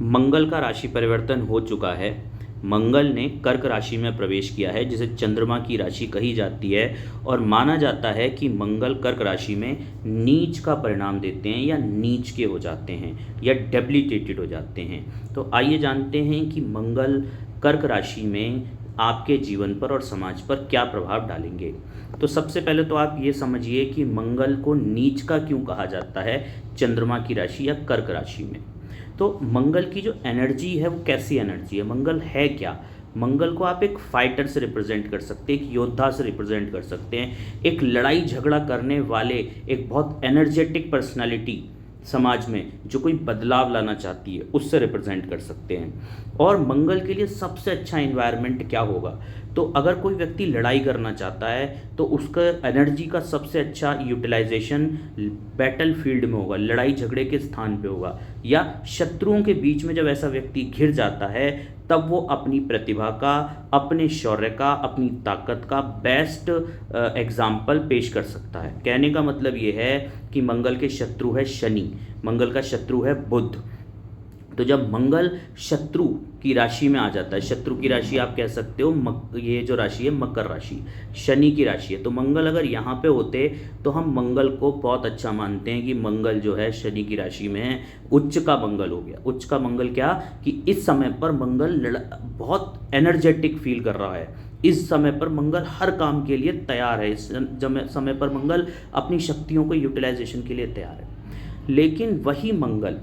मंगल का राशि परिवर्तन हो चुका है। मंगल ने कर्क राशि में प्रवेश किया है, जिसे चंद्रमा की राशि कही जाती है, और माना जाता है कि मंगल कर्क राशि में नीच का परिणाम देते हैं या नीच के हो जाते हैं या डेबिलिटेटेड हो जाते हैं। तो आइए जानते हैं कि मंगल कर्क राशि में आपके जीवन पर और समाज पर क्या प्रभाव डालेंगे। तो सबसे पहले तो आप ये समझिए कि मंगल को नीच का क्यों कहा जाता है चंद्रमा की राशि या कर्क राशि में। तो मंगल की जो एनर्जी है वो कैसी एनर्जी है, मंगल है क्या। मंगल को आप एक फाइटर से रिप्रेजेंट कर सकते हैं, एक योद्धा से रिप्रेजेंट कर सकते हैं, एक लड़ाई झगड़ा करने वाले, एक बहुत एनर्जेटिक पर्सनालिटी समाज में जो कोई बदलाव लाना चाहती है उससे रिप्रेजेंट कर सकते हैं। और मंगल के लिए सबसे अच्छा इन्वायरमेंट क्या होगा, तो अगर कोई व्यक्ति लड़ाई करना चाहता है तो उसका एनर्जी का सबसे अच्छा यूटिलाइजेशन बैटल फील्ड में होगा, लड़ाई झगड़े के स्थान पे होगा, या शत्रुओं के बीच में जब ऐसा व्यक्ति घिर जाता है तब वो अपनी प्रतिभा का, अपने शौर्य का, अपनी ताकत का बेस्ट एग्जाम्पल पेश कर सकता है। कहने का मतलब ये है कि मंगल के शत्रु है शनि, मंगल का शत्रु है बुध। तो जब मंगल शत्रु की राशि में आ जाता है, शत्रु की राशि आप कह सकते हो ये जो राशि है मकर राशि, शनि की राशि है, तो मंगल अगर यहाँ पे होते तो हम मंगल को बहुत अच्छा मानते हैं कि मंगल जो है शनि की राशि में है, उच्च का मंगल हो गया। उच्च का मंगल क्या कि इस समय पर मंगल बहुत एनर्जेटिक फील कर रहा है, इस समय पर मंगल हर काम के लिए तैयार है, इस समय पर मंगल अपनी शक्तियों को यूटिलाइजेशन के लिए तैयार है। लेकिन वही मंगल,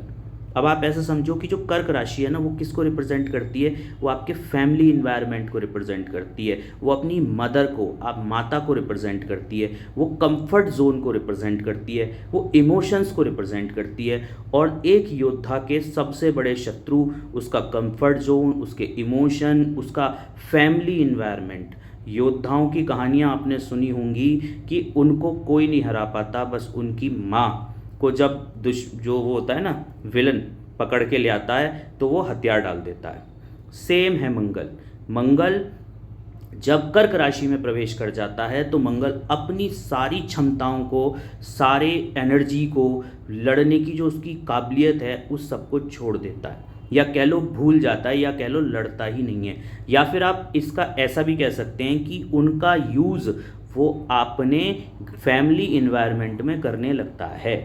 अब आप ऐसा समझो कि जो कर्क राशि है ना वो किसको रिप्रेजेंट करती है, वो आपके फैमिली इन्वायरमेंट को रिप्रेजेंट करती है, वो अपनी मदर को, आप माता को रिप्रेजेंट करती है, वो कंफर्ट जोन को रिप्रेजेंट करती है, वो इमोशंस को रिप्रेजेंट करती है। और एक योद्धा के सबसे बड़े शत्रु उसका कंफर्ट जोन, उसके इमोशन, उसका फैमिली इन्वायरमेंट। योद्धाओं की कहानियाँ आपने सुनी होंगी कि उनको कोई नहीं हरा पाता, बस उनकी माँ को जब जो वो होता है ना विलन पकड़ के ले आता है तो वो हथियार डाल देता है। सेम है मंगल। मंगल जब कर्क राशि में प्रवेश कर जाता है तो मंगल अपनी सारी क्षमताओं को, सारे एनर्जी को, लड़ने की जो उसकी काबिलियत है उस सबको छोड़ देता है, या कह लो भूल जाता है, या कह लो लड़ता ही नहीं है। या फिर आप इसका ऐसा भी कह सकते हैं कि उनका यूज़ वो अपने फैमिली इन्वायरमेंट में करने लगता है,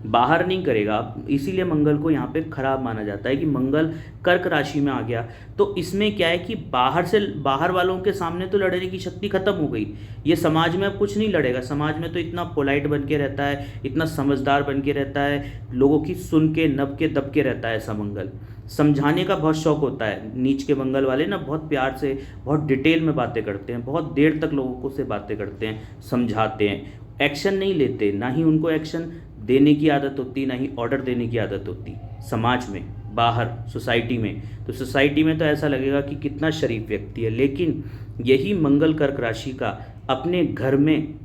बाहर नहीं करेगा। इसीलिए मंगल को यहाँ पे खराब माना जाता है कि मंगल कर्क राशि में आ गया तो इसमें क्या है कि बाहर वालों के सामने तो लड़ने की शक्ति खत्म हो गई, ये समाज में अब कुछ नहीं लड़ेगा। समाज में तो इतना पोलाइट बन के रहता है, इतना समझदार बन के रहता है, लोगों की सुन के नब के दब के रहता है ऐसा मंगल। समझाने का बहुत शौक होता है, नीच के मंगल वाले ना बहुत प्यार से, बहुत डिटेल में बातें करते हैं, बहुत देर तक लोगों को से बातें करते हैं, समझाते हैं, एक्शन नहीं लेते, ना ही उनको एक्शन देने की आदत होती, ना ही ऑर्डर देने की आदत होती। समाज में, बाहर सोसाइटी में, तो सोसाइटी में तो ऐसा लगेगा कि कितना शरीफ व्यक्ति है, लेकिन यही मंगल कर्क राशि का अपने घर में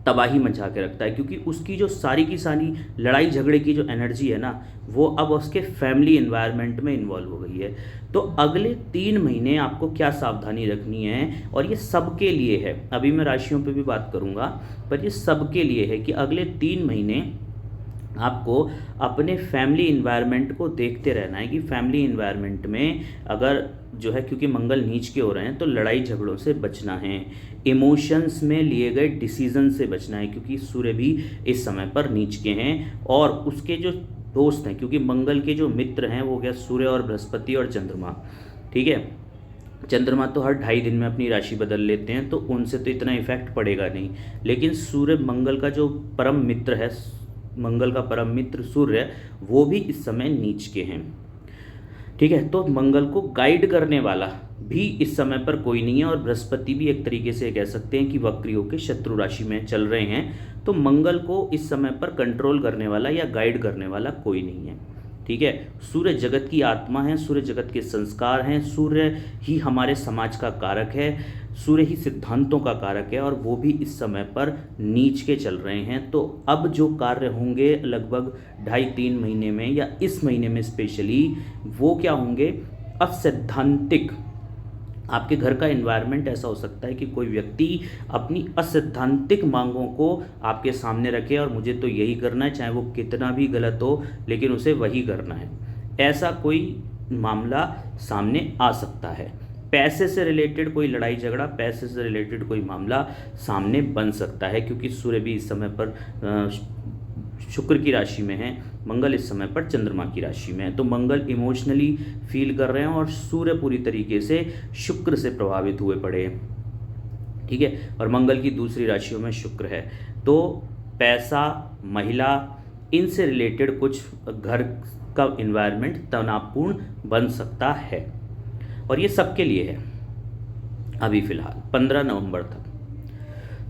तबाही मचा के रखता है, क्योंकि उसकी जो सारी की सारी लड़ाई झगड़े की जो एनर्जी है ना वो अब उसके फैमिली एनवायरनमेंट में इन्वॉल्व हो गई है। तो अगले 3 महीने आपको क्या सावधानी रखनी है, और ये सबके लिए है, अभी मैं राशियों पे भी बात करूँगा, पर ये सबके लिए है कि अगले 3 महीने आपको अपने फैमिली इन्वायरमेंट को देखते रहना है कि फैमिली इन्वायरमेंट में अगर जो है, क्योंकि मंगल नीच के हो रहे हैं तो लड़ाई झगड़ों से बचना है, इमोशंस में लिए गए डिसीजन से बचना है, क्योंकि सूर्य भी इस समय पर नीच के हैं, और उसके जो दोस्त हैं, क्योंकि मंगल के जो मित्र हैं वो क्या सूर्य और बृहस्पति और चंद्रमा, ठीक है। चंद्रमा तो हर 2.5 दिन में अपनी राशि बदल लेते हैं तो उनसे तो इतना इफेक्ट पड़ेगा नहीं, लेकिन सूर्य मंगल का जो परम मित्र है, मंगल का परम मित्र सूर्य, वो भी इस समय नीच के हैं, ठीक है। तो मंगल को गाइड करने वाला भी इस समय पर कोई नहीं है, और बृहस्पति भी एक तरीके से कह सकते हैं कि वक्री होकर शत्रु राशि में चल रहे हैं। तो मंगल को इस समय पर कंट्रोल करने वाला या गाइड करने वाला कोई नहीं है, ठीक है। सूर्य जगत की आत्मा है, सूर्य जगत के संस्कार हैं, सूर्य ही हमारे समाज का कारक है, सूर्य ही सिद्धांतों का कारक है, और वो भी इस समय पर नीच के चल रहे हैं। तो अब जो कार्य होंगे लगभग 2.5-3 महीने में, या इस महीने में स्पेशली, वो क्या होंगे, असैद्धांतिक। आपके घर का एनवायरनमेंट ऐसा हो सकता है कि कोई व्यक्ति अपनी असैद्धांतिक मांगों को आपके सामने रखे और मुझे तो यही करना है, चाहे वो कितना भी गलत हो लेकिन उसे वही करना है। ऐसा कोई मामला सामने आ सकता है। पैसे से रिलेटेड कोई लड़ाई झगड़ा, पैसे से रिलेटेड कोई मामला सामने बन सकता है, क्योंकि सूर्य भी इस समय पर शुक्र की राशि में है, मंगल इस समय पर चंद्रमा की राशि में है। तो मंगल इमोशनली फील कर रहे हैं और सूर्य पूरी तरीके से शुक्र से प्रभावित हुए पड़े हैं, ठीक है। और मंगल की दूसरी राशियों में शुक्र है, तो पैसा, महिला, इनसे रिलेटेड कुछ घर का इन्वायरमेंट तनावपूर्ण बन सकता है, और ये सबके लिए है अभी फ़िलहाल 15 नवंबर तक।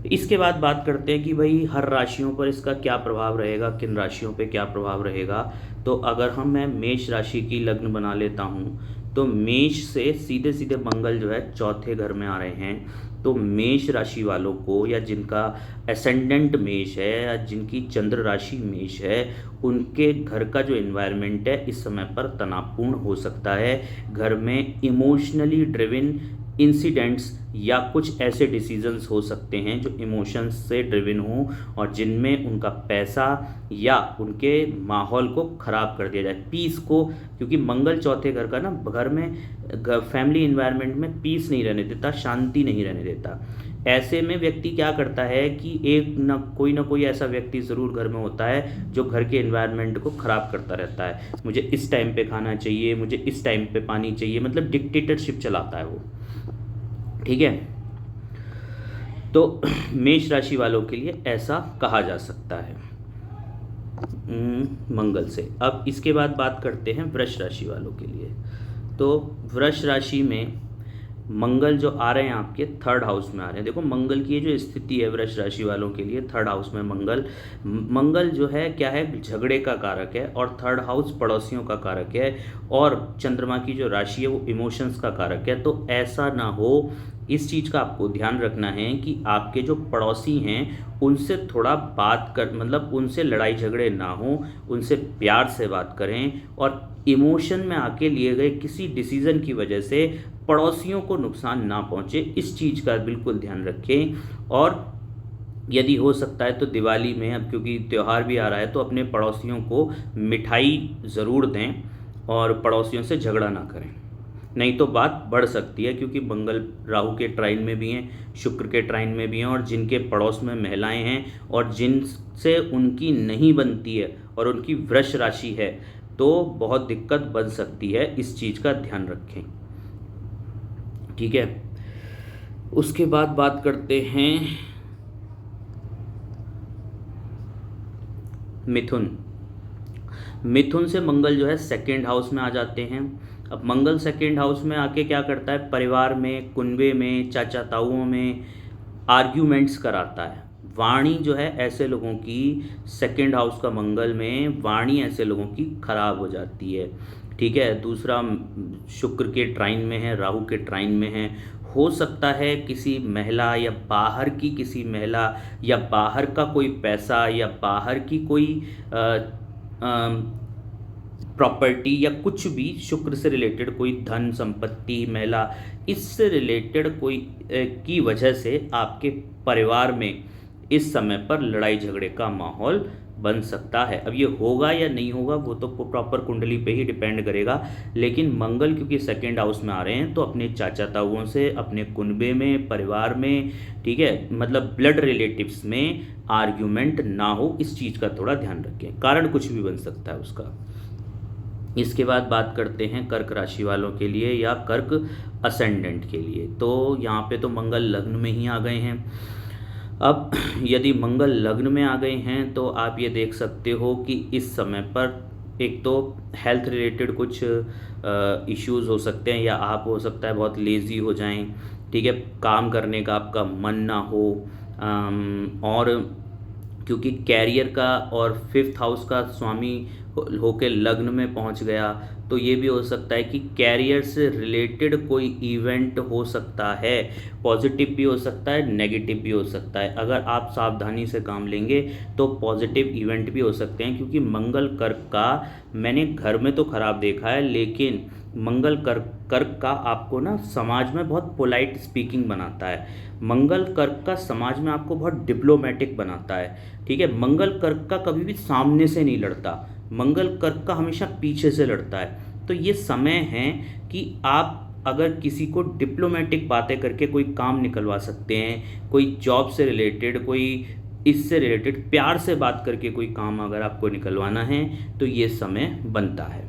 इसके बाद बात करते हैं कि भाई हर राशियों पर इसका क्या प्रभाव रहेगा, किन राशियों पे क्या प्रभाव रहेगा। तो अगर मैं मेष राशि की लग्न बना लेता हूँ, तो मेष से सीधे सीधे मंगल जो है चौथे घर में आ रहे हैं। तो मेष राशि वालों को, या जिनका एसेंडेंट मेष है या जिनकी चंद्र राशि मेष है, उनके घर का जो एनवायरनमेंट है इस समय पर तनावपूर्ण हो सकता है। घर में इमोशनली ड्रिवन इंसिडेंट्स या कुछ ऐसे डिसीजंस हो सकते हैं जो इमोशंस से ड्रिवन हों और जिनमें उनका पैसा या उनके माहौल को ख़राब कर दिया जाए, पीस को, क्योंकि मंगल चौथे घर का ना, घर में फैमिली इन्वायरमेंट में पीस नहीं रहने देता, शांति नहीं रहने देता। ऐसे में व्यक्ति क्या करता है कि एक ना कोई ऐसा व्यक्ति ज़रूर घर में होता है जो घर के एनवायरनमेंट को ख़राब करता रहता है। मुझे इस टाइम पे खाना चाहिए, मुझे इस टाइम पे पानी चाहिए, मतलब डिक्टेटरशिप चलाता है वो, ठीक है। तो मेष राशि वालों के लिए ऐसा कहा जा सकता है मंगल से। अब इसके बाद बात करते हैं वृष राशि वालों के लिए। तो वृष राशि में मंगल जो आ रहे हैं आपके थर्ड हाउस में आ रहे हैं। देखो मंगल की ये जो स्थिति है वृष राशि वालों के लिए, थर्ड हाउस में मंगल जो है क्या है, झगड़े का कारक है, और थर्ड हाउस पड़ोसियों का कारक है, और चंद्रमा की जो राशि है वो इमोशंस का कारक है। तो ऐसा ना हो, इस चीज़ का आपको ध्यान रखना है कि आपके जो पड़ोसी हैं उनसे थोड़ा बात कर, मतलब उनसे लड़ाई झगड़े ना हो, उनसे प्यार से बात करें, और इमोशन में आके लिए गए किसी डिसीज़न की वजह से पड़ोसियों को नुकसान ना पहुंचे, इस चीज़ का बिल्कुल ध्यान रखें। और यदि हो सकता है तो दिवाली में, अब क्योंकि त्यौहार भी आ रहा है, तो अपने पड़ोसियों को मिठाई ज़रूर दें और पड़ोसियों से झगड़ा ना करें, नहीं तो बात बढ़ सकती है। क्योंकि मंगल राहु के ट्राइन में भी हैं, शुक्र के ट्राइन में भी हैं, और जिनके पड़ोस में महिलाएं हैं और जिनसे उनकी नहीं बनती है और उनकी वृष राशि है, तो बहुत दिक्कत बन सकती है, इस चीज़ का ध्यान रखें, ठीक है। उसके बाद बात करते हैं मिथुन से मंगल जो है सेकेंड हाउस में आ जाते हैं। अब मंगल सेकेंड हाउस में आके क्या करता है, परिवार में, कुनबे में, चाचा ताऊओं में आर्ग्यूमेंट्स कराता है। वाणी जो है ऐसे लोगों की, सेकेंड हाउस का मंगल में वाणी ऐसे लोगों की खराब हो जाती है, ठीक है। दूसरा शुक्र के ट्राइन में है, राहु के ट्राइन में है। हो सकता है किसी महिला या बाहर की किसी महिला या बाहर का कोई पैसा या बाहर की कोई प्रॉपर्टी या कुछ भी शुक्र से रिलेटेड कोई धन संपत्ति, महिला, इससे रिलेटेड कोई की वजह से आपके परिवार में इस समय पर लड़ाई झगड़े का माहौल बन सकता है। अब ये होगा या नहीं होगा वो तो प्रॉपर कुंडली पे ही डिपेंड करेगा, लेकिन मंगल क्योंकि सेकेंड हाउस में आ रहे हैं तो अपने चाचा ताऊओं से, अपने कुनबे में, परिवार में, ठीक है, मतलब ब्लड रिलेटिव्स में आर्ग्यूमेंट ना हो, इस चीज़ का थोड़ा ध्यान रखें, कारण कुछ भी बन सकता है उसका। इसके बाद बात करते हैं कर्क राशि वालों के लिए या कर्क असेंडेंट के लिए। तो यहाँ पे तो मंगल लग्न में ही आ गए हैं। अब यदि मंगल लग्न में आ गए हैं तो आप ये देख सकते हो कि इस समय पर एक तो हेल्थ रिलेटेड कुछ इश्यूज़ हो सकते हैं, या आप हो सकता है बहुत लेज़ी हो जाएं, ठीक है, काम करने का आपका मन ना हो, और क्योंकि कैरियर का और फिफ्थ हाउस का स्वामी होके लग्न में पहुंच गया, तो ये भी हो सकता है कि कैरियर से रिलेटेड कोई इवेंट हो सकता है, पॉजिटिव भी हो सकता है, नेगेटिव भी हो सकता है। अगर आप सावधानी से काम लेंगे तो पॉजिटिव इवेंट भी हो सकते हैं, क्योंकि मंगल कर्क का मैंने घर में तो ख़राब देखा है, लेकिन मंगल कर्क का आपको ना समाज में बहुत पोलाइट स्पीकिंग बनाता है। मंगल कर्क का समाज में आपको बहुत डिप्लोमेटिक बनाता है, ठीक है। मंगल कर्क का कभी भी सामने से नहीं लड़ता, मंगल कर्क का हमेशा पीछे से लड़ता है। तो ये समय है कि आप अगर किसी को डिप्लोमेटिक बातें करके कोई काम निकलवा सकते हैं, कोई जॉब से रिलेटेड, कोई इससे रिलेटेड प्यार से बात करके कोई काम अगर आपको निकलवाना है तो ये समय बनता है।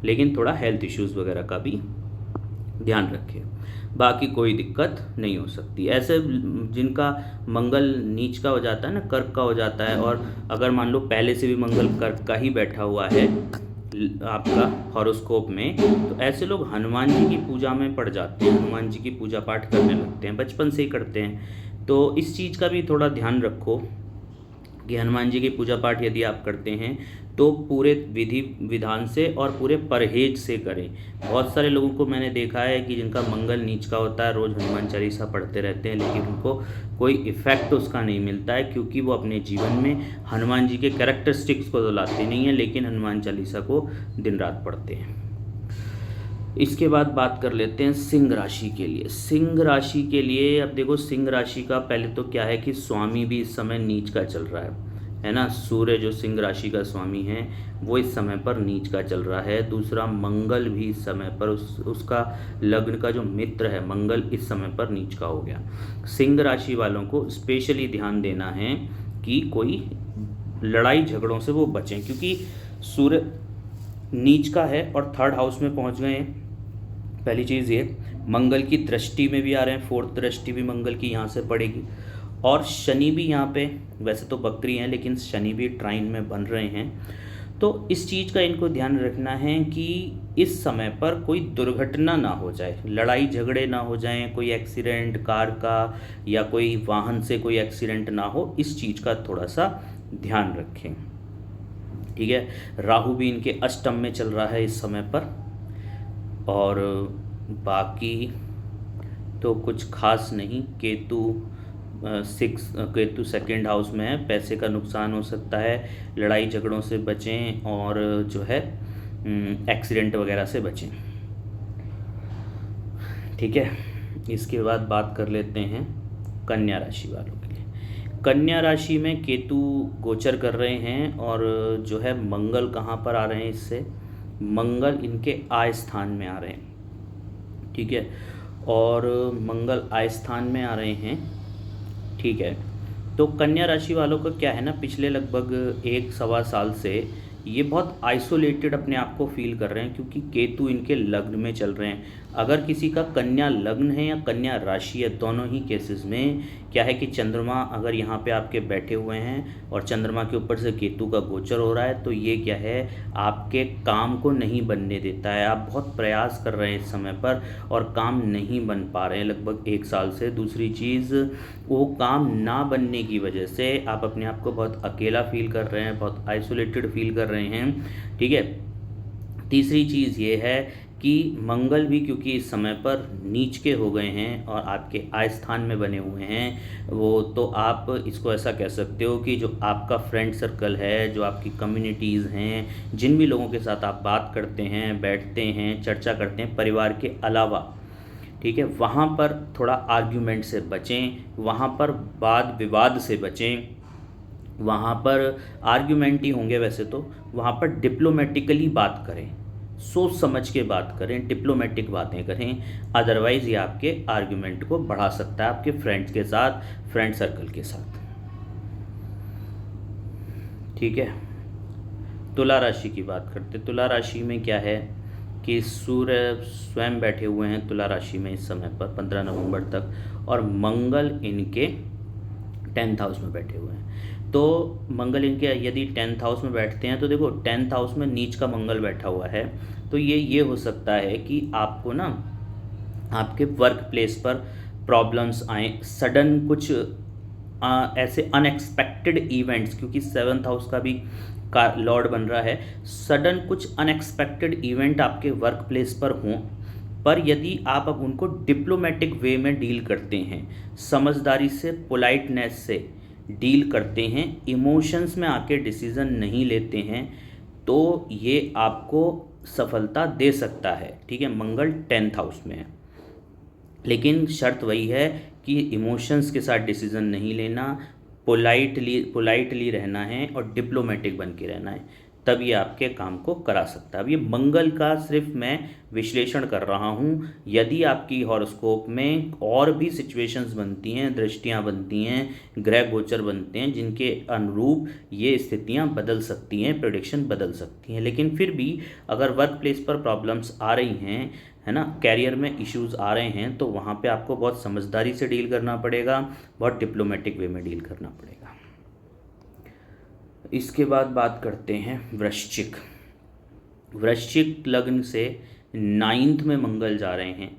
लेकिन थोड़ा हेल्थ इश्यूज़ वगैरह का भी ध्यान रखें, बाकी कोई दिक्कत नहीं हो सकती। ऐसे जिनका मंगल नीच का हो जाता है ना, कर्क का हो जाता है, और अगर मान लो पहले से भी मंगल कर्क का ही बैठा हुआ है आपका हॉरोस्कोप में, तो ऐसे लोग हनुमान जी की पूजा में पड़ जाते हैं, हनुमान जी की पूजा पाठ करने लगते हैं, बचपन से ही करते हैं। तो इस चीज़ का भी थोड़ा ध्यान रखो कि हनुमान जी की पूजा पाठ यदि आप करते हैं तो पूरे विधि विधान से और पूरे परहेज से करें। बहुत सारे लोगों को मैंने देखा है कि जिनका मंगल नीच का होता है, रोज़ हनुमान चालीसा पढ़ते रहते हैं, लेकिन उनको कोई इफ़ेक्ट उसका नहीं मिलता है, क्योंकि वो अपने जीवन में हनुमान जी के कैरेक्टरिस्टिक्स को तो लाते नहीं हैं, लेकिन हनुमान चालीसा को दिन रात पढ़ते हैं। इसके बाद बात कर लेते हैं सिंह राशि के लिए। सिंह राशि के लिए अब देखो, सिंह राशि का पहले तो क्या है कि स्वामी भी इस समय नीच का चल रहा है ना। सूर्य जो सिंह राशि का स्वामी है वो इस समय पर नीच का चल रहा है। दूसरा, मंगल भी इस समय पर उसका लग्न का जो मित्र है मंगल इस समय पर नीच का हो गया। सिंह राशि वालों को स्पेशली ध्यान देना है कि कोई लड़ाई झगड़ों से वो बचें, क्योंकि सूर्य नीच का है और थर्ड हाउस में पहुंच गए हैं। पहली चीज़ ये, मंगल की दृष्टि में भी आ रहे हैं, फोर्थ दृष्टि भी मंगल की यहाँ से पड़ेगी, और शनि भी यहाँ पे, वैसे तो बकरी हैं लेकिन शनि भी ट्राइन में बन रहे हैं। तो इस चीज़ का इनको ध्यान रखना है कि इस समय पर कोई दुर्घटना ना हो जाए, लड़ाई झगड़े ना हो जाएं, कोई एक्सीडेंट कार का या कोई वाहन से कोई एक्सीडेंट ना हो, इस चीज़ का थोड़ा सा ध्यान रखें। ठीक है, राहु भी इनके अष्टम में चल रहा है इस समय पर, और बाकी तो कुछ खास नहीं। केतु सेकंड हाउस में है, पैसे का नुकसान हो सकता है, लड़ाई झगड़ों से बचें, और जो है एक्सीडेंट वगैरह से बचें। ठीक है, इसके बाद बात कर लेते हैं कन्या राशि वालों के लिए। कन्या राशि में केतु गोचर कर रहे हैं, और जो है मंगल कहाँ पर आ रहे हैं, इससे मंगल इनके आय स्थान में आ रहे हैं। ठीक है, और मंगल आय स्थान में आ रहे हैं। ठीक है, तो कन्या राशि वालों का क्या है ना, पिछले लगभग 1-1.25 साल से ये बहुत आइसोलेटेड अपने आप को फील कर रहे हैं, क्योंकि केतु इनके लग्न में चल रहे हैं। अगर किसी का कन्या लग्न है या कन्या राशि है, दोनों ही केसेस में क्या है कि चंद्रमा अगर यहाँ पे आपके बैठे हुए हैं और चंद्रमा के ऊपर से केतु का गोचर हो रहा है, तो ये क्या है, आपके काम को नहीं बनने देता है। आप बहुत प्रयास कर रहे हैं इस समय पर और काम नहीं बन पा रहे हैं लगभग 1 साल से। दूसरी चीज़, वो काम ना बनने की वजह से आप अपने आप को बहुत अकेला फील कर रहे हैं, बहुत आइसोलेटेड फील कर रहे हैं। ठीक है, तीसरी चीज़ ये है कि मंगल भी क्योंकि इस समय पर नीच के हो गए हैं और आपके आय स्थान में बने हुए हैं, वो तो आप इसको ऐसा कह सकते हो कि जो आपका फ्रेंड सर्कल है, जो आपकी कम्युनिटीज़ हैं, जिन भी लोगों के साथ आप बात करते हैं, बैठते हैं, चर्चा करते हैं परिवार के अलावा, ठीक है, वहाँ पर थोड़ा आर्ग्यूमेंट से बचें, वहाँ पर वाद विवाद से बचें। वहाँ पर आर्ग्यूमेंट ही होंगे वैसे तो, वहाँ पर डिप्लोमेटिकली बात करें, सोच समझ के बात करें, डिप्लोमेटिक बातें करें। अदरवाइज़ ये आपके आर्ग्यूमेंट को बढ़ा सकता है आपके फ्रेंड्स के साथ, फ्रेंड सर्कल के साथ। ठीक है, तुला राशि की बात करते। तुला राशि में क्या है कि सूर्य स्वयं बैठे हुए हैं तुला राशि में इस समय पर 15 नवंबर तक, और मंगल इनके 10th हाउस में बैठे हुए हैं। तो मंगल इनके यदि 10th हाउस में बैठते हैं तो देखो 10th हाउस में नीच का मंगल बैठा हुआ है, तो ये हो सकता है कि आपको ना आपके वर्क प्लेस पर प्रॉब्लम्स आए, सडन कुछ ऐसे अनएक्सपेक्टेड इवेंट्स, क्योंकि 7th हाउस का भी का लॉर्ड बन रहा है, सडन कुछ अनएक्सपेक्टेड इवेंट आपके वर्क प्लेस पर हों, पर यदि आप अब उनको डिप्लोमेटिक वे में डील करते हैं, समझदारी से, पोलाइटनेस से डील करते हैं, इमोशंस में आके डिसीज़न नहीं लेते हैं, तो ये आपको सफलता दे सकता है। ठीक है, मंगल 10th हाउस में है, लेकिन शर्त वही है कि इमोशंस के साथ डिसीज़न नहीं लेना, पोलाइटली रहना है और डिप्लोमेटिक बन के रहना है। तब ये आपके काम को करा सकता है। अब ये मंगल का सिर्फ मैं विश्लेषण कर रहा हूँ, यदि आपकी हॉरोस्कोप में और भी सिचुएशंस बनती हैं, दृष्टियाँ बनती हैं, ग्रह गोचर बनते हैं, जिनके अनुरूप ये स्थितियाँ बदल सकती हैं, प्रेडिक्शन बदल सकती हैं। लेकिन फिर भी अगर वर्क प्लेस पर प्रॉब्लम्स आ रही हैं, है ना, कैरियर में इश्यूज आ रहे हैं, तो वहाँ पे आपको बहुत समझदारी से डील करना पड़ेगा, बहुत डिप्लोमेटिक वे में डील करना पड़ेगा। इसके बाद बात करते हैं वृश्चिक। वृश्चिक लग्न से 9th में मंगल जा रहे हैं।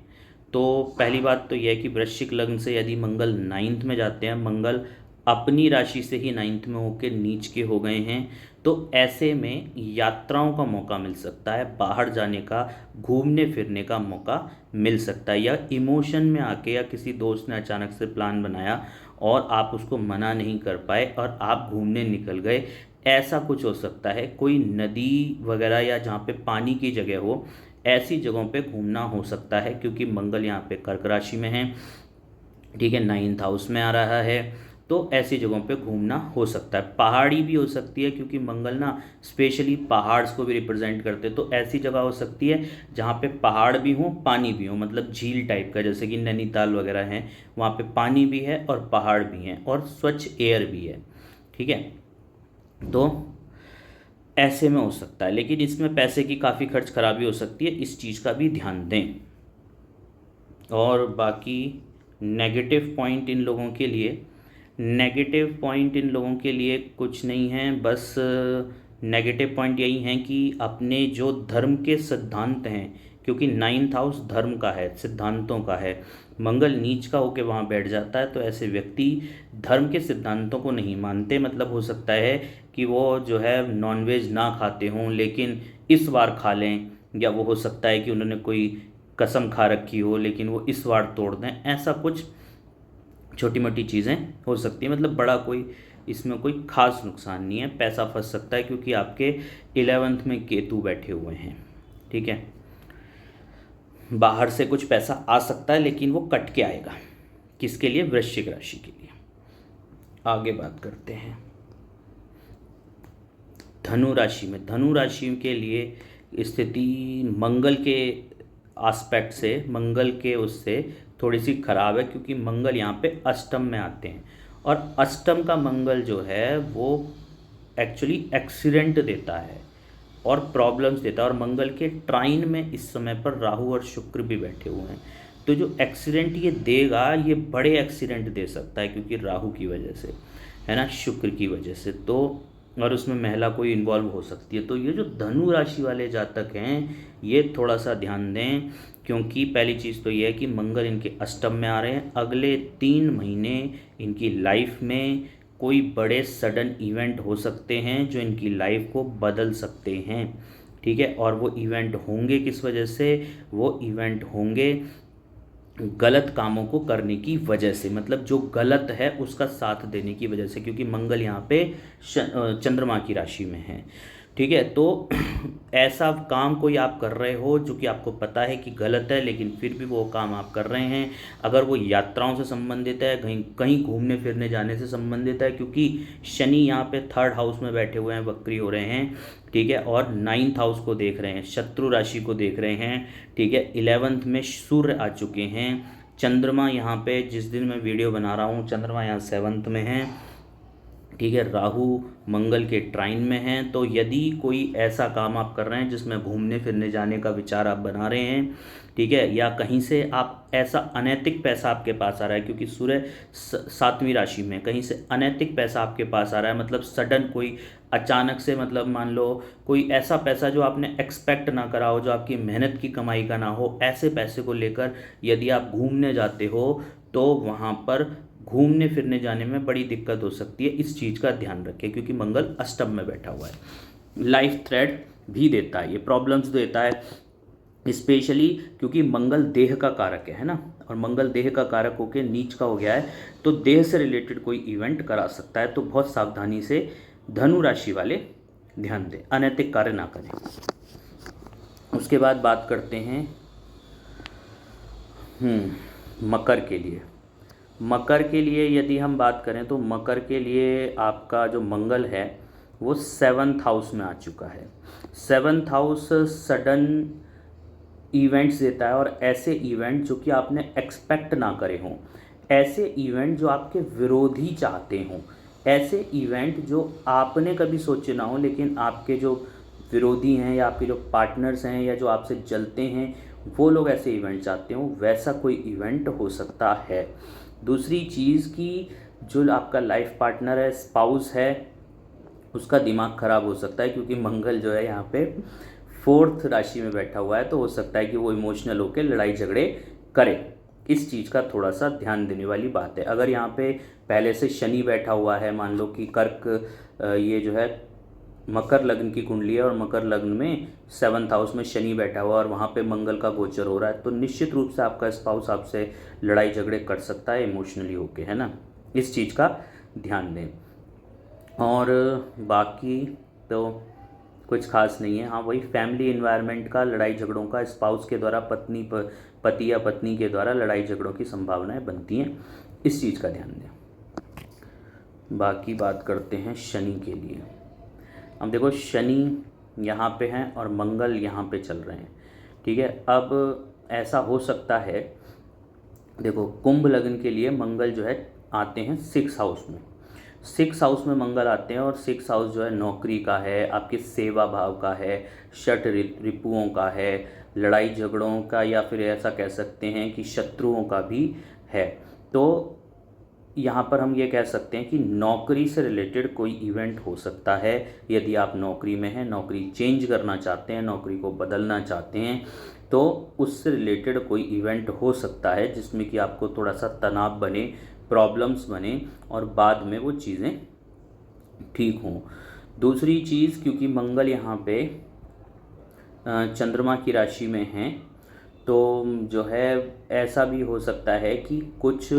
तो पहली बात तो यह है कि वृश्चिक लग्न से यदि मंगल 9th में जाते हैं, मंगल अपनी राशि से ही 9th में होकर नीच के हो गए हैं, तो ऐसे में यात्राओं का मौका मिल सकता है, बाहर जाने का, घूमने फिरने का मौका मिल सकता है, या इमोशन में आके, या किसी दोस्त ने अचानक से प्लान बनाया और आप उसको मना नहीं कर पाए और आप घूमने निकल गए, ऐसा कुछ हो सकता है। कोई नदी वगैरह या जहाँ पे पानी की जगह हो, ऐसी जगहों पे घूमना हो सकता है, क्योंकि मंगल यहाँ पे कर्क राशि में है, ठीक है, 9th हाउस में आ रहा है, तो ऐसी जगहों पे घूमना हो सकता है। पहाड़ी भी हो सकती है, क्योंकि मंगल ना स्पेशली पहाड़ को भी रिप्रेजेंट करते हैं, तो ऐसी जगह हो सकती है जहाँ पे पहाड़ भी हो, पानी भी हो, मतलब झील टाइप का, जैसे कि नैनीताल वगैरह है, वहाँ पे पानी भी है और पहाड़ भी हैं और स्वच्छ एयर भी है, ठीक है। तो ऐसे में हो सकता है, लेकिन इसमें पैसे की काफ़ी खर्च खराबी हो सकती है, इस चीज़ का भी ध्यान दें। और बाकी नेगेटिव पॉइंट इन लोगों के लिए, नेगेटिव पॉइंट इन लोगों के लिए कुछ नहीं है, बस नेगेटिव पॉइंट यही हैं कि अपने जो धर्म के सिद्धांत हैं, क्योंकि 9th हाउस धर्म का है, सिद्धांतों का है, मंगल नीच का होकर वहाँ बैठ जाता है, तो ऐसे व्यक्ति धर्म के सिद्धांतों को नहीं मानते। मतलब हो सकता है कि वो जो है नॉनवेज ना खाते हों, लेकिन इस बार खा लें, या वो हो सकता है कि उन्होंने कोई कसम खा रखी हो लेकिन वो इस बार तोड़ दें, ऐसा कुछ छोटी मोटी चीज़ें हो सकती हैं। मतलब बड़ा कोई इसमें कोई खास नुकसान नहीं है। पैसा फंस सकता है क्योंकि आपके 11th में केतु बैठे हुए हैं, ठीक है। बाहर से कुछ पैसा आ सकता है, लेकिन वो कट के आएगा। किसके लिए? वृश्चिक राशि के लिए। आगे बात करते हैं धनु राशि में। धनु राशि के लिए स्थिति मंगल के आस्पेक्ट से, मंगल के उससे थोड़ी सी खराब है, क्योंकि मंगल यहाँ पे अष्टम में आते हैं, और अष्टम का मंगल जो है वो एक्चुअली एक्सीडेंट देता है और प्रॉब्लम्स देता है, और मंगल के ट्राइन में इस समय पर राहु और शुक्र भी बैठे हुए हैं। तो जो एक्सीडेंट ये देगा, ये बड़े एक्सीडेंट दे सकता है, क्योंकि राहु की वजह से, है ना, शुक्र की वजह से, तो और उसमें महिला कोई इन्वॉल्व हो सकती है। तो ये जो धनु राशि वाले जातक हैं, ये थोड़ा सा ध्यान दें, क्योंकि पहली चीज़ तो ये है कि मंगल इनके अष्टम में आ रहे हैं। अगले 3 महीने इनकी लाइफ में कोई बड़े सडन इवेंट हो सकते हैं जो इनकी लाइफ को बदल सकते हैं, ठीक है। और वो इवेंट होंगे किस वजह से? वो इवेंट होंगे गलत कामों को करने की वजह से, मतलब जो गलत है उसका साथ देने की वजह से, क्योंकि मंगल यहाँ पे चंद्रमा की राशि में है, ठीक है। तो ऐसा काम कोई आप कर रहे हो जो कि आपको पता है कि गलत है, लेकिन फिर भी वो काम आप कर रहे हैं, अगर वो यात्राओं से संबंधित है, कहीं कहीं घूमने फिरने जाने से संबंधित है, क्योंकि शनि यहाँ पे 3rd हाउस में बैठे हुए हैं, वक्री हो रहे हैं, ठीक है, और 9th हाउस को देख रहे हैं, शत्रु राशि को देख रहे हैं, ठीक है। 11th में सूर्य आ चुके हैं, चंद्रमा यहाँ पे जिस दिन मैं वीडियो बना रहा हूँ, चंद्रमा यहाँ 7th में है, ठीक है। राहु मंगल के ट्राइन में हैं। तो यदि कोई ऐसा काम आप कर रहे हैं जिसमें घूमने फिरने जाने का विचार आप बना रहे हैं, ठीक है, या कहीं से आप ऐसा अनैतिक पैसा आपके पास आ रहा है, क्योंकि सूर्य 7वीं राशि में, कहीं से अनैतिक पैसा आपके पास आ रहा है, मतलब सडन कोई अचानक से, मतलब मान लो कोई ऐसा पैसा जो आपने एक्सपेक्ट ना करा हो, जो आपकी मेहनत की कमाई का ना हो, ऐसे पैसे को लेकर यदि आप घूमने जाते हो तो वहाँ पर घूमने फिरने जाने में बड़ी दिक्कत हो सकती है। इस चीज़ का ध्यान रखें, क्योंकि मंगल अष्टम में बैठा हुआ है। लाइफ थ्रेट भी देता है, ये प्रॉब्लम्स देता है, स्पेशली क्योंकि मंगल देह का कारक है ना, और मंगल देह का कारक होकर नीच का हो गया है, तो देह से रिलेटेड कोई इवेंट करा सकता है। तो बहुत सावधानी से धनु राशि वाले ध्यान दें, अनैतिक कार्य ना करें। उसके बाद बात करते हैं मकर के लिए। मकर के लिए यदि हम बात करें तो मकर के लिए आपका जो मंगल है वो 7th हाउस में आ चुका है। 7th हाउस सडन इवेंट्स देता है, और ऐसे इवेंट जो कि आपने एक्सपेक्ट ना करे हों, ऐसे इवेंट जो आपके विरोधी चाहते हों, ऐसे इवेंट जो आपने कभी सोचे ना हो लेकिन आपके जो विरोधी हैं या आपके जो पार्टनर्स हैं या जो आपसे जलते हैं वो लोग ऐसे इवेंट चाहते हो, वैसा कोई इवेंट हो सकता है। दूसरी चीज़ कि जो आपका लाइफ पार्टनर है, स्पाउस है, उसका दिमाग ख़राब हो सकता है, क्योंकि मंगल जो है यहाँ पे 4th राशि में बैठा हुआ है, तो हो सकता है कि वो इमोशनल होकर लड़ाई झगड़े करे। इस चीज़ का थोड़ा सा ध्यान देने वाली बात है। अगर यहाँ पे पहले से शनि बैठा हुआ है, मान लो कि कर्क ये जो है मकर लग्न की कुंडली है और मकर लग्न में 7th हाउस में शनि बैठा हुआ और वहाँ पे मंगल का गोचर हो रहा है, तो निश्चित रूप से आपका स्पाउस आपसे लड़ाई झगड़े कर सकता है इमोशनली होके, है ना। इस चीज़ का ध्यान दें। और बाकी तो कुछ खास नहीं है। हाँ, वही फैमिली इन्वायरमेंट का, लड़ाई झगड़ों का, स्पाउस के द्वारा पति या पत्नी के द्वारा लड़ाई झगड़ों की संभावनाएं बनती हैं, इस चीज़ का ध्यान दें। बाकी बात करते हैं शनि के लिए। अब देखो, शनि यहाँ पे हैं और मंगल यहाँ पे चल रहे हैं, ठीक है। अब ऐसा हो सकता है, देखो कुंभ लग्न के लिए मंगल जो है आते हैं 6th हाउस में। 6th हाउस में मंगल आते हैं और 6th हाउस जो है नौकरी का है, आपके सेवा भाव का है, षट रिपुओं का है, लड़ाई झगड़ों का, या फिर ऐसा कह सकते हैं कि शत्रुओं का भी है। तो यहाँ पर हम ये कह सकते हैं कि नौकरी से रिलेटेड कोई इवेंट हो सकता है। यदि आप नौकरी में हैं, नौकरी चेंज करना चाहते हैं, नौकरी को बदलना चाहते हैं, तो उससे रिलेटेड कोई इवेंट हो सकता है जिसमें कि आपको थोड़ा सा तनाव बने, प्रॉब्लम्स बने और बाद में वो चीज़ें ठीक हों। दूसरी चीज़, क्योंकि मंगल यहाँ पे चंद्रमा की राशि में हैं, तो जो है ऐसा भी हो सकता है कि कुछ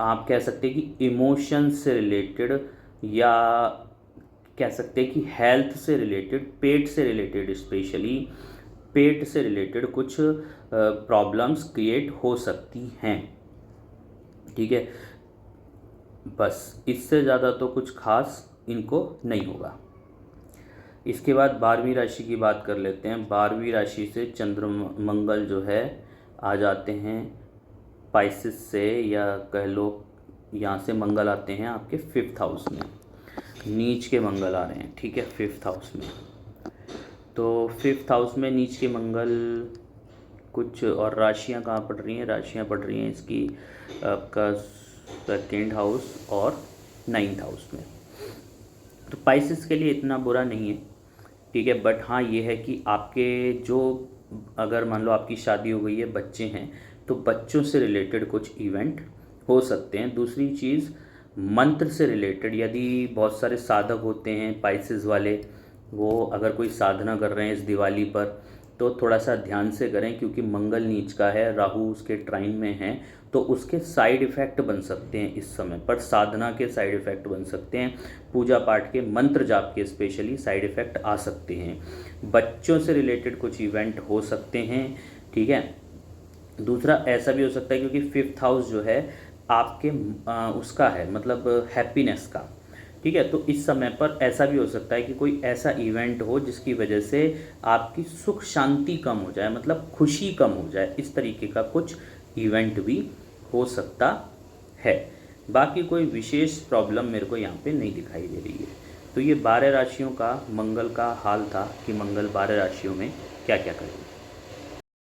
आप कह सकते हैं कि इमोशन से रिलेटेड, या कह सकते हैं कि हेल्थ से रिलेटेड, पेट से रिलेटेड, स्पेशली पेट से रिलेटेड कुछ प्रॉब्लम्स क्रिएट हो सकती हैं, ठीक है। बस इससे ज़्यादा तो कुछ खास इनको नहीं होगा। इसके बाद 12वीं राशि की बात कर लेते हैं। 12वीं राशि से मंगल जो है आ जाते हैं पाइसिस से, या कह लो यहाँ से मंगल आते हैं आपके 5th हाउस में। नीच के मंगल आ रहे हैं, ठीक है, 5th हाउस में। तो 5th हाउस में नीच के मंगल कुछ, और राशियाँ कहाँ पड़ रही हैं, राशियाँ पड़ रही हैं इसकी आपका 2nd हाउस और 9th हाउस में। तो पाइसिस के लिए इतना बुरा नहीं है, ठीक है। बट हाँ, ये है कि आपके जो, अगर मान लो आपकी शादी हो गई है, बच्चे हैं, तो बच्चों से रिलेटेड कुछ इवेंट हो सकते हैं। दूसरी चीज़, मंत्र से रिलेटेड, यदि बहुत सारे साधक होते हैं पाइसिस वाले, वो अगर कोई साधना कर रहे हैं इस दिवाली पर, तो थोड़ा सा ध्यान से करें, क्योंकि मंगल नीच का है, राहु उसके ट्राइन में है, तो उसके साइड इफ़ेक्ट बन सकते हैं इस समय पर। साधना के साइड इफ़ेक्ट बन सकते हैं, पूजा पाठ के, मंत्र जाप के स्पेशली साइड इफ़ेक्ट आ सकते हैं। बच्चों से रिलेटेड कुछ इवेंट हो सकते हैं, ठीक है। दूसरा ऐसा भी हो सकता है, क्योंकि 5th हाउस जो है आपके उसका है, मतलब हैप्पीनेस का, ठीक है। तो इस समय पर ऐसा भी हो सकता है कि कोई ऐसा इवेंट हो जिसकी वजह से आपकी सुख शांति कम हो जाए, मतलब खुशी कम हो जाए, इस तरीके का कुछ इवेंट भी हो सकता है। बाकी कोई विशेष प्रॉब्लम मेरे को यहाँ पे नहीं दिखाई दे रही है। तो ये 12 राशियों का मंगल का हाल था कि मंगल 12 राशियों में क्या क्या करेंगे।